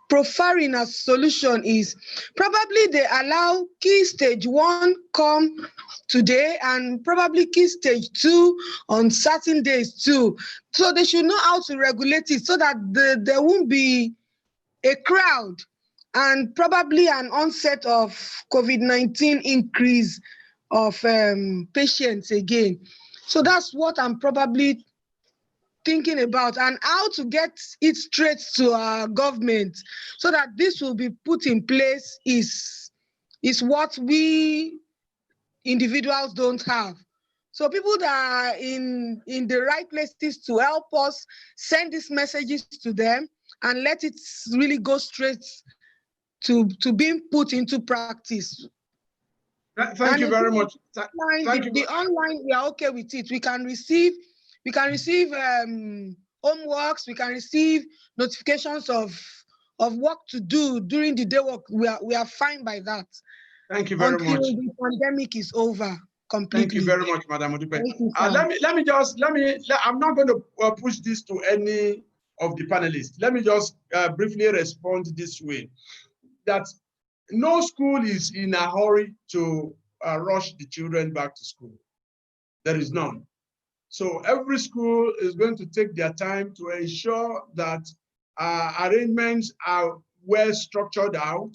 preferring a solution is probably they allow key stage 1 come today and probably key stage 2 on certain days too. So they should know how to regulate it so that there won't be a crowd and probably an onset of COVID-19 increase of patients again. So that's what I'm probably thinking about, and how to get it straight to our government so that this will be put in place is what we individuals don't have. So people that are in the right places to help us send these messages to them and let it really go straight to being put into practice. Thank you very much. The online, we are okay with it. We can receive homeworks, we can receive notifications of work to do during the day work. We are fine by that. Thank you very much. Until the pandemic is over completely. Thank you very much, Madam Modupe. I'm not going to push this to any of the panelists. Let me just briefly respond this way, that no school is in a hurry to rush the children back to school. There is none. So every school is going to take their time to ensure that arrangements are well structured out,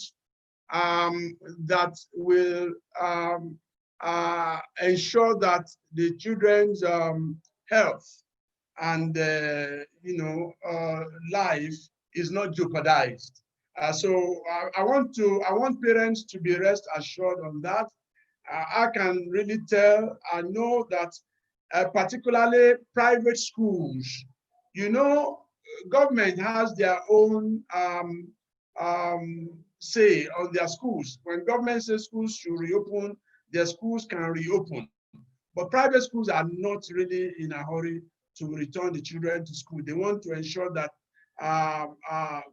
that will ensure that the children's health and life is not jeopardized. So I want parents to be rest assured on that. I can really tell, I know that particularly private schools, government has their own say on their schools. When government says schools should reopen, their schools can reopen. But private schools are not really in a hurry to return the children to school. They want to ensure that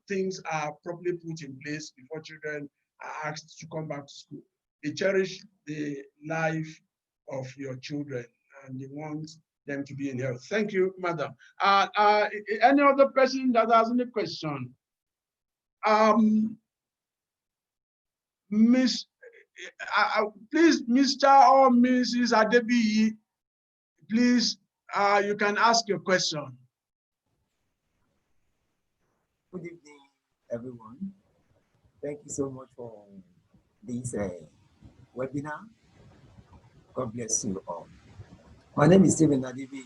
things are properly put in place before children are asked to come back to school. They cherish the life of your children and they want them to be in health. Thank you, madam. Any other person that has any question? Please, Mr. or Mrs. Adebiyi, please, you can ask your question. Good evening, everyone. Thank you so much for this webinar. God bless you all. My name is Stephen Adebiyi,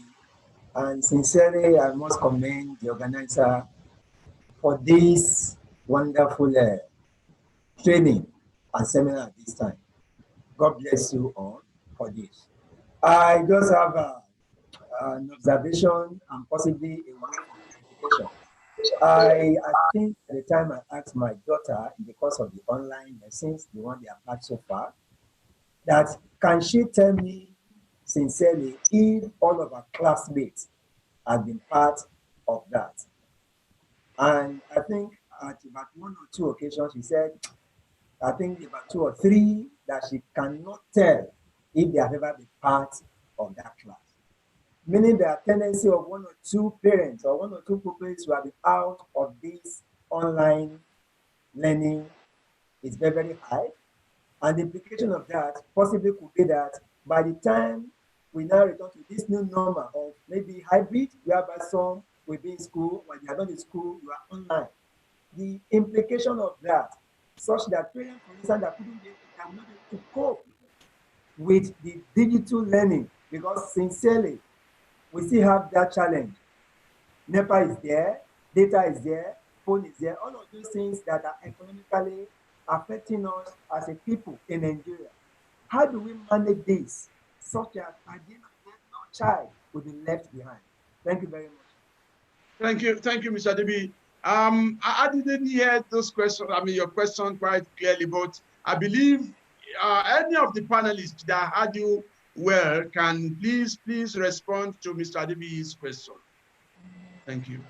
and sincerely, I must commend the organizer for this wonderful training and seminar at this time. God bless you all for this. I just have an observation and possibly a word of clarification. I think at the time I asked my daughter, because of the online lessons, the one they have had so far, that can she tell me sincerely if all of her classmates have been part of that? And I think at about 1 or 2 occasions, she said, I think about 2 or 3 that she cannot tell if they have ever been part of that class. Meaning the tendency of 1 or 2 parents or 1 or 2 pupils who have been out of this online learning is very, very high. And the implication of that possibly could be that by the time we now return to this new normal of maybe hybrid, whereby some will be in school, when they are not in school, you are online. The implication of that, such that parents, for instance, that couldn't be able to cope with the digital learning, because sincerely, we still have that challenge. NEPA is there, data is there, phone is there, all of those things that are economically affecting us as a people in Nigeria. How do we manage this such that at the end of the day, no child will be left behind? Thank you very much. Thank you, Mr. Adebiyi. I didn't hear those questions, your question quite clearly, but I believe any of the panelists that heard you well can please respond to Mr. Adebiyi's question. Thank you.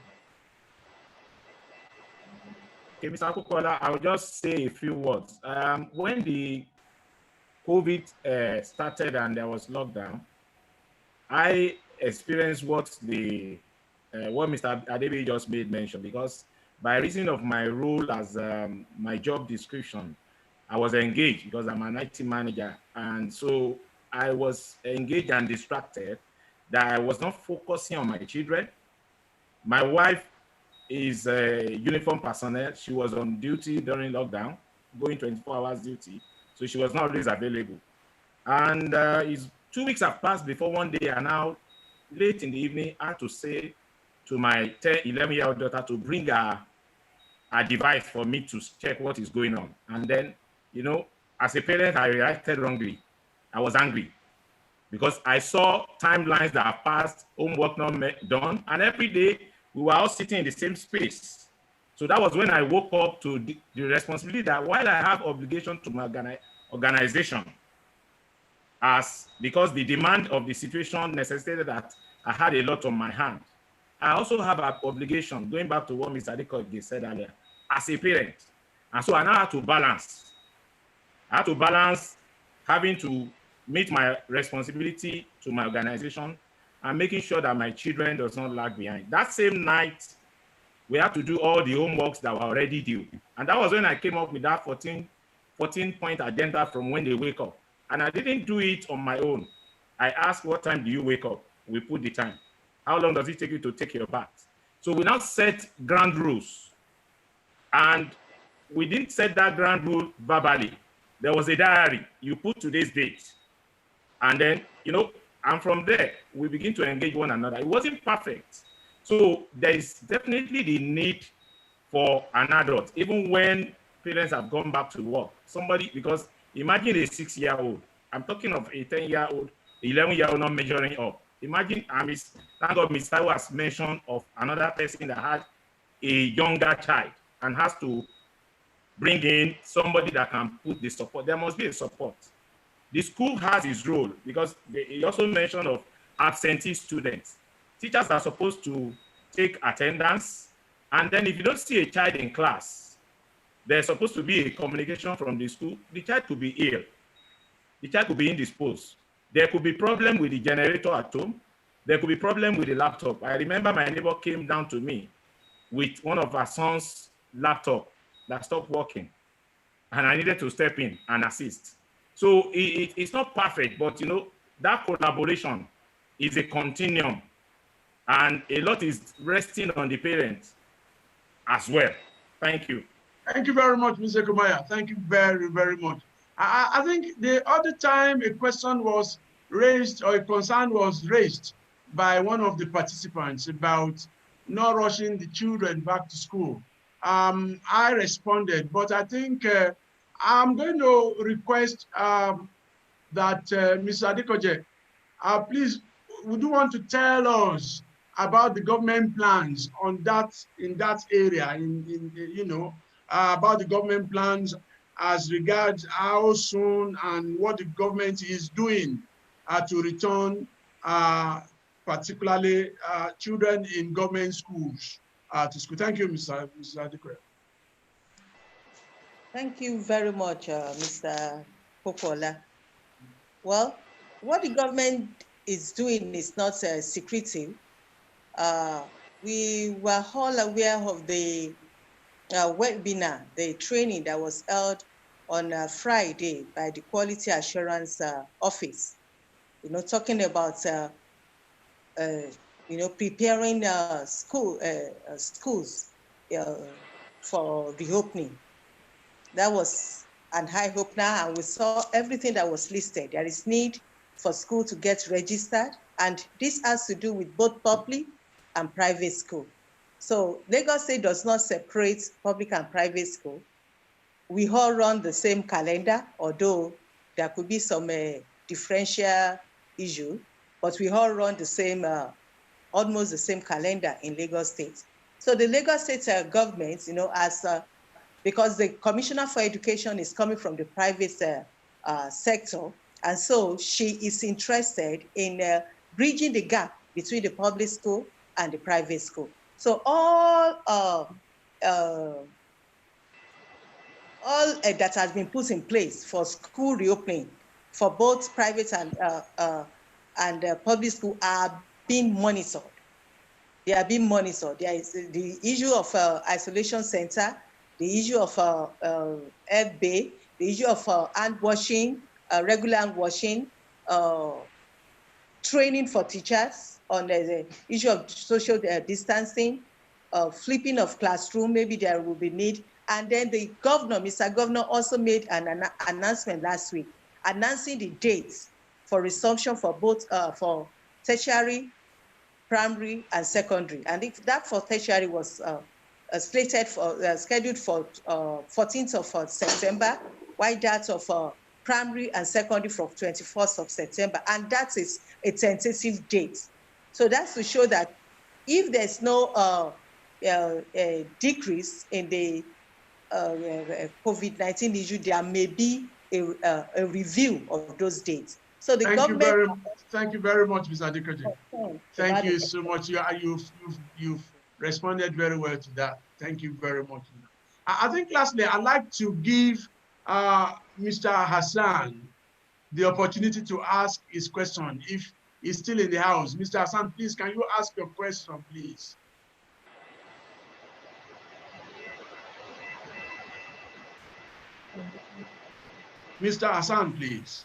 Okay, Mr. Akukola, I'll just say a few words. When the COVID started and there was lockdown, I experienced what Mr. Adebiyi just made mention, because by reason of my role as my job description, I was engaged because I'm an IT manager. And so I was engaged and distracted that I was not focusing on my children. My wife is a uniform personnel. She was on duty during lockdown, going 24 hours duty. So she was not always available. And 2 weeks have passed before one day, and now late in the evening, I had to say to my 11-year-old daughter to bring a device for me to check what is going on. And then, as a parent, I reacted wrongly. I was angry because I saw timelines that have passed, homework not done, and every day we were all sitting in the same space. So that was when I woke up to the responsibility that while I have obligation to my organization, because the demand of the situation necessitated that I had a lot on my hand, I also have an obligation, going back to what Mr. Adekoye said earlier, as a parent. And so I now have to balance. I have to balance having to meet my responsibility to my organization and making sure that my children does not lag behind. That same night, we had to do all the homeworks that were already due. And that was when I came up with that 14-point agenda from when they wake up. And I didn't do it on my own. I asked, what time do you wake up? we put the time. How long does it take you to take your bath? So we now set ground rules. And we didn't set that ground rule verbally. There was a diary. You put today's date. And then, and from there, we begin to engage one another. It wasn't perfect. So there is definitely the need for an adult, even when parents have gone back to work. Somebody, because imagine a 6-year-old. I'm talking of a 10-year-old, 11-year-old not measuring up. Imagine, thank God Ms. Taiwo has mentioned of another person that had a younger child and has to bring in somebody that can put the support. There must be a support. The school has its role, because he also mentioned of absentee students. Teachers are supposed to take attendance, and then if you don't see a child in class, there's supposed to be a communication from the school. The child could be ill. The child could be indisposed. There could be problem with the generator at home. There could be problem with the laptop. I remember my neighbor came down to me with one of our son's laptop that stopped working, and I needed to step in and assist. So it's not perfect, but that collaboration is a continuum, and a lot is resting on the parents as well. Thank you. Thank you very much, Mr. Kumaya. Thank you very, very much. I think the other time a question was raised, or a concern was raised by one of the participants about not rushing the children back to school. I responded, but I think I'm going to request that Mr. Adekoje, please, would you want to tell us about the government plans on that, in that area, about the government plans as regards how soon and what the government is doing to return particularly children in government schools to school. Thank you, Mr. Adekoya. Thank you very much, Mr. Popola. Well, what the government is doing is not secretive. We were all aware of the webinar, the training that was held on Friday by the Quality Assurance Office, talking about preparing schools for reopening. That was an eye opener, and we saw everything that was listed. There is need for school to get registered, and this has to do with both public and private school. So Lagos State does not separate public and private school. We all run the same calendar, although there could be some differential issue, but we all run the same, almost the same calendar in Lagos State. So the Lagos State government, because the Commissioner for Education is coming from the private sector, and so she is interested in bridging the gap between the public school and the private school. So all that has been put in place for school reopening for both private and public school are being monitored. They are being monitored. There is the issue of isolation center, the issue of FB, the issue of hand washing, regular hand washing, training for teachers on the issue of social distancing, flipping of classroom, maybe there will be need. And then the governor, Mr. Governor, also made an announcement last week, announcing the dates for resumption for both for tertiary, primary, and secondary. And if that for tertiary was slated for scheduled for 14th of September, while that of primary and secondary from 21st of September, and that is a tentative date. So that's to show that if there's no decrease in the COVID-19 issue, there may be a review of those dates. So the government. Thank you very much, Ms. Adekoje. Thank you so much. You've responded very well to that. Thank you very much. I think lastly, I'd like to give Mr. Hassan the opportunity to ask his question if he's still in the house. Mr. Hassan, please, can you ask your question, please? Mr. Hassan, please.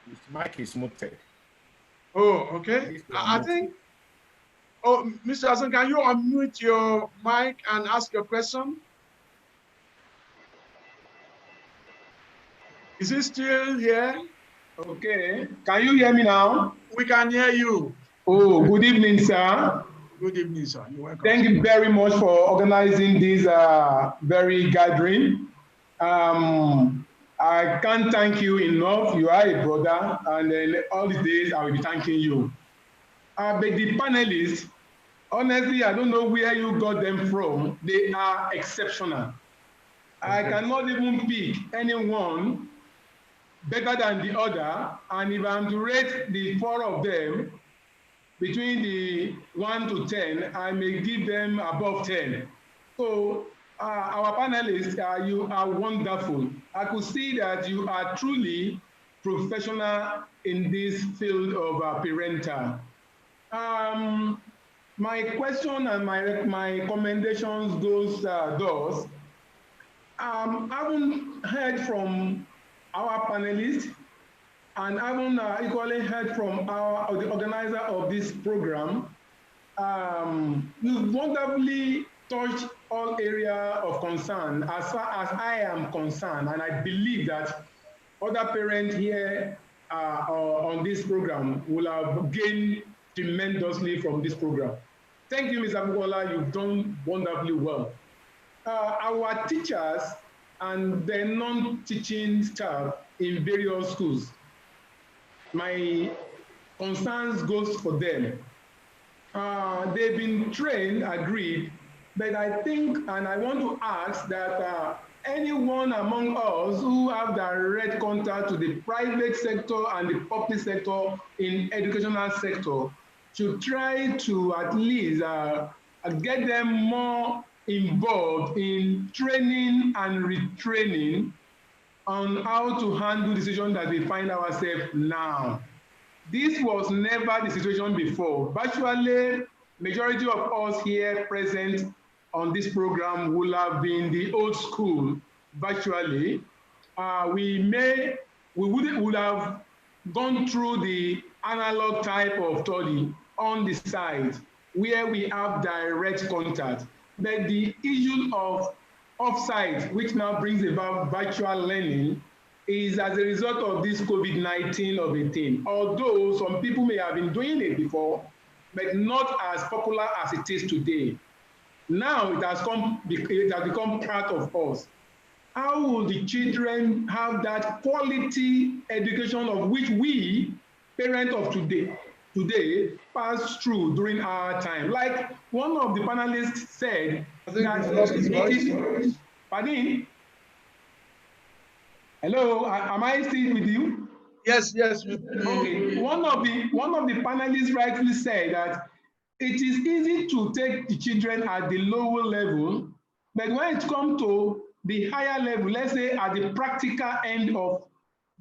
His mic is muted. Oh, okay. I think, oh, Mr. Hassan, can you unmute your mic and ask your question? Is he still here? Okay. Can you hear me now? We can hear you. Oh, good evening, sir. Good evening, sir. You're welcome. Thank you very much for organizing this very gathering. I can't thank you enough. You are a brother, and then all these days I will be thanking you. But the panelists, honestly, I don't know where you got them from. They are exceptional. I cannot even pick anyone better than the other, and if I'm to rate the four of them between the 1 to 10, I may give them above 10. So our panelists, you are wonderful. I could see that you are truly professional in this field of parental. My question and my commendations goes thus. I haven't heard from our panelists, and I haven't equally heard from the organizer of this program. You've wonderfully touched all areas of concern as far as I am concerned, and I believe that other parents here on this program will have gained tremendously from this program. Thank you, Mr. Bukola. You've done wonderfully well. Our teachers and the non-teaching staff in various schools, my concerns goes for them. They've been trained, agreed, but I think, and I want to ask that anyone among us who have direct contact to the private sector and the public sector in educational sector should try to at least get them more involved in training and retraining on how to handle the situation that we find ourselves now. This was never the situation before. Virtually, majority of us here present on this program will have been the old school virtually. We would have gone through the analog type of study on the side where we have direct contact. But the issue of offsite, which now brings about virtual learning, is as a result of this COVID-19 of a thing. Although some people may have been doing it before, but not as popular as it is today. Now it has become part of us. How will the children have that quality education of which we, parents of today passed through during our time? Like one of the panelists said, pardon? Hello, am I still with you? Yes, yes. Okay. One of the panelists rightly said that it is easy to take the children at the lower level, but when it comes to the higher level, let's say at the practical end of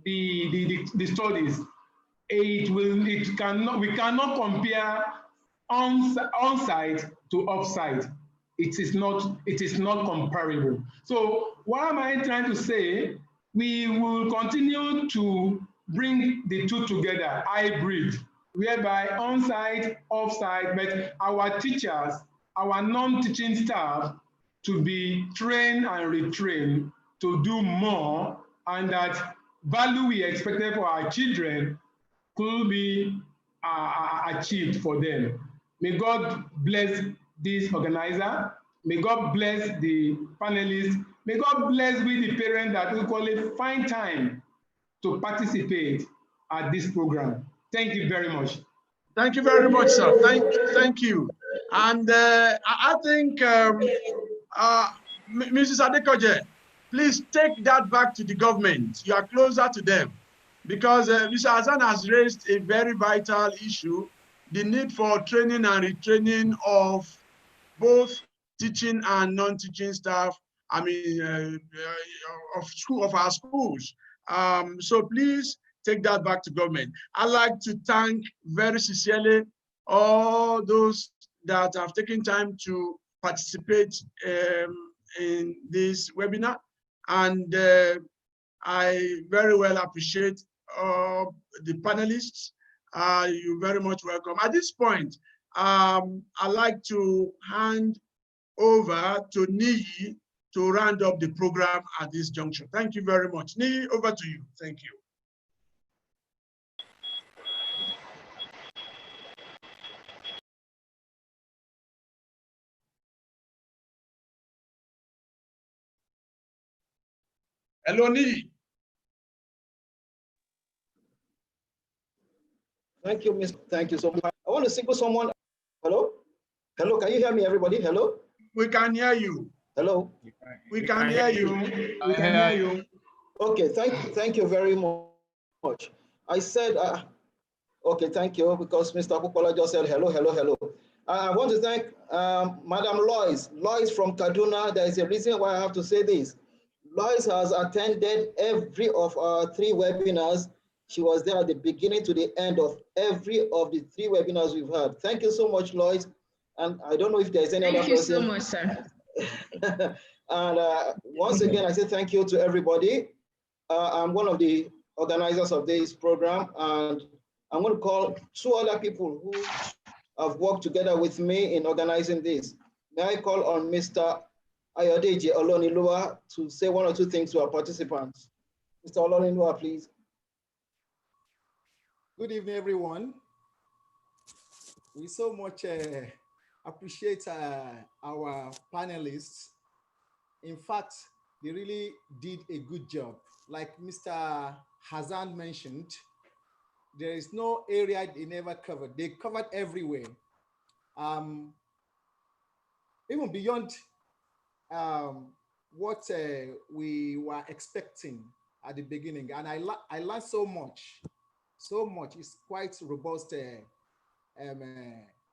the studies, we cannot compare on-site to off-site. It is not comparable. So what am I trying to say? We will continue to bring the two together, hybrid, whereby on-site, off-site, but our teachers, our non-teaching staff to be trained and retrained to do more, and that value we expected for our children could be achieved for them. May God bless this organizer. May God bless the panelists. May God bless with the parents that equally find time to participate at this program. Thank you very much. Thank you very much, sir. Thank you. And I think, Mrs. Adekoje, please take that back to the government. You are closer to them, because Mr. Hassan has raised a very vital issue, the need for training and retraining of both teaching and non-teaching staff, I mean, of our schools. So please take that back to government. I'd like to thank very sincerely all those that have taken time to participate in this webinar. And I very well appreciate the panelists. You're very much welcome. At this point, I'd like to hand over to Niyi to round up the program at this juncture. Thank you very much. Niyi, over to you. Thank you. Hello, Niyi. Thank you, Mr. Thank you so much. I want to speak with someone. Hello? Hello, can you hear me, everybody? Hello? We can hear you. Hello? We can hear you. We can hear you. Okay, thank you very much. I said, okay, thank you, because Mr. Kukola just said hello, hello, hello. I want to thank Madam Lois from Kaduna. There is a reason why I have to say this. Lois has attended every of our 3 webinars. She was there at the beginning to the end of every of the 3 webinars we've had. Thank you so much, Lois. And I don't know if there's any other person. Thank you so much, sir. And once again, I say thank you to everybody. I'm one of the organizers of this program, and I'm going to call 2 other people who have worked together with me in organizing this. May I call on Mr. Ayodeji Olonilua to say 1 or 2 things to our participants. Mr. Olonilua, please. Good evening, everyone. We so much appreciate our panelists. In fact, they really did a good job. Like Mr. Hassan mentioned, there is no area they never covered. They covered everywhere. Even beyond what we were expecting at the beginning. And I learned so much. So much. It's quite robust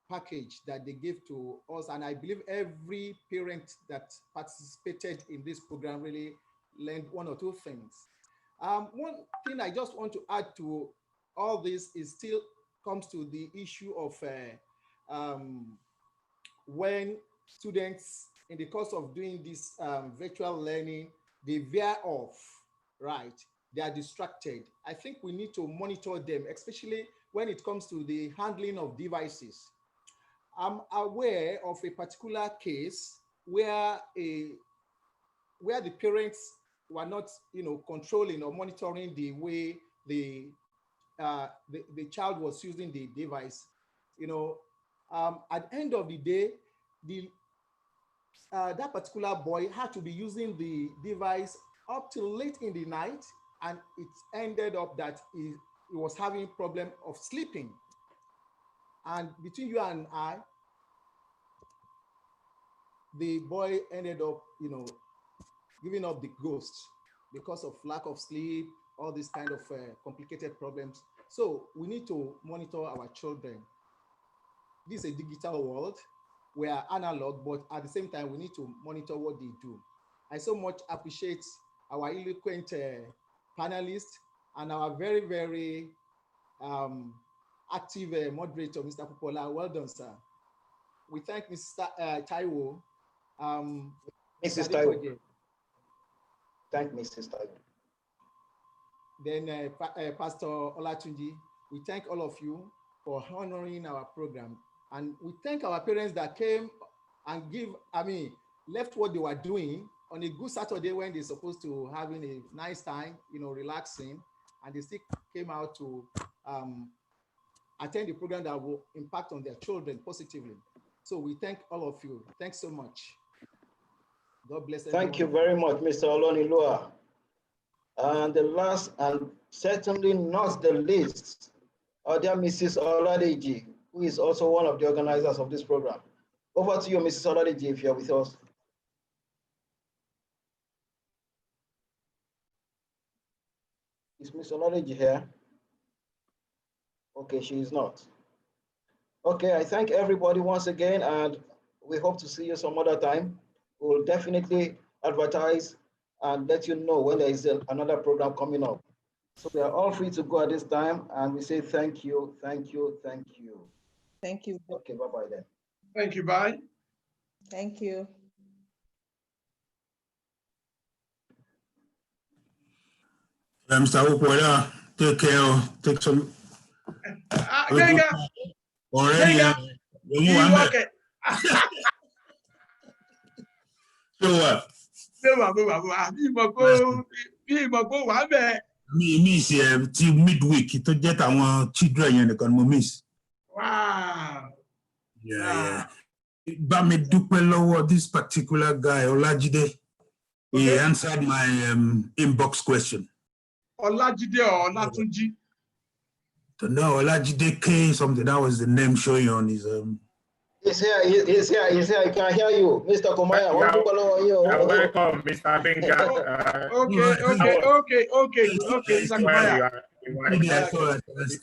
package that they give to us. And I believe every parent that participated in this program really learned 1 or 2 things. One thing I just want to add to all this is still comes to the issue of when students in the course of doing this virtual learning, they veer off, right? They are distracted. I think we need to monitor them, especially when it comes to the handling of devices. I'm aware of a particular case where the parents were not, controlling or monitoring the way the child was using the device. At the end of the day, that particular boy had to be using the device up till late in the night, and it ended up that he was having a problem of sleeping. And between you and I, the boy ended up, giving up the ghost because of lack of sleep, all these kind of complicated problems. So we need to monitor our children. This is a digital world. We are analog, but at the same time, we need to monitor what they do. I so much appreciate our eloquent panelists and our very, very active moderator, Mr. Kukola. Well done, sir. We thank Mr. Taiwo. Mrs. Taiwo. Thank Mrs. Taiwo. Then Pastor Olatunji, we thank all of you for honoring our program. And we thank our parents that came and left what they were doing on a good Saturday when they're supposed to having a nice time, relaxing, and they still came out to attend the program that will impact on their children positively. So we thank all of you. Thanks so much. God bless everyone. Thank you very much, Mr. Olonilua. And the last and certainly not the least, dear Mrs. Oladeji, who is also one of the organizers of this program. Over to you, Mrs. Oladeji, if you're with us. Is Mrs. Oladeji here? Okay, she is not. Okay, I thank everybody once again, and we hope to see you some other time. We'll definitely advertise and let you know when there is another program coming up. So we are all free to go at this time, and we say thank you, thank you, thank you. Thank you. Okay, bye-bye then. Thank you, bye. Thank you. Mr. Kukola, Take care. Take some. Gẹ́gẹ́. Already. Ìwọ́kẹ̀. So what? Me is till midweek to get our children and the miss. Wow. Yeah. But me dupe this particular guy, Olajide, he answered my inbox question. Olajide or Olatunji? No, Olajide K something. That was the name showing on his He's here, he's here, he's here. I can hear you, Mr. Kumaya. You're welcome, Mr. Benga. Okay, Mr. Kumaya.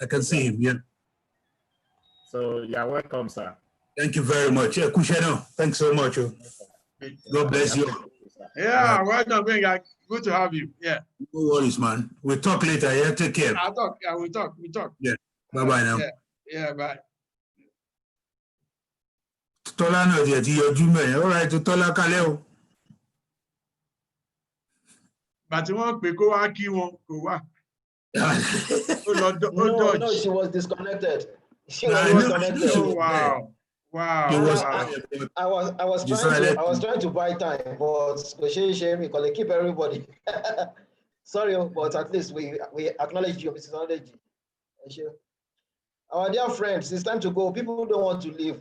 I can see him, yeah. So you're welcome, sir. Thank you very much. Yeah, Kusheno, thanks so much. God bless you. Yeah, welcome, Benga. Good to have you. Yeah. No worries, man. We'll talk later. Yeah, take care. I'll talk. Yeah, we talk. Yeah. Bye-bye now. Yeah, bye. Tola no je ti yoju me. All right, Tola kale o. But you want to go out, go wá. No, she was disconnected. She was disconnected. Oh, wow. I was trying to buy time, but shame because they keep everybody. Sorry, but at least we acknowledge you, Mrs. Oleji. Our dear friends, it's time to go. People don't want to leave.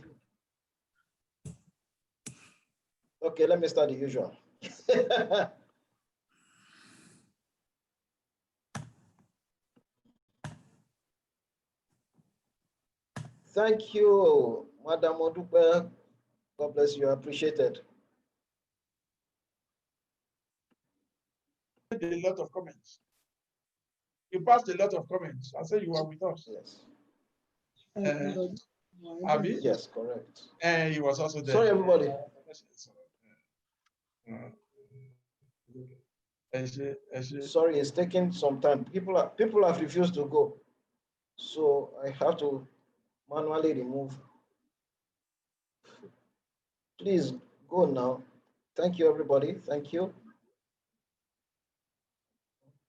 Okay, let me start the usual. Thank you, Madam Odupe. God bless you. Appreciated. A lot of comments. You passed a lot of comments. I said you were with us. Yes. Abi? Yes, correct. And he was also there. Sorry, everybody. Sorry, it's taking some time. People have refused to go, so I have to manually remove. Please go now. Thank you, everybody. Thank you.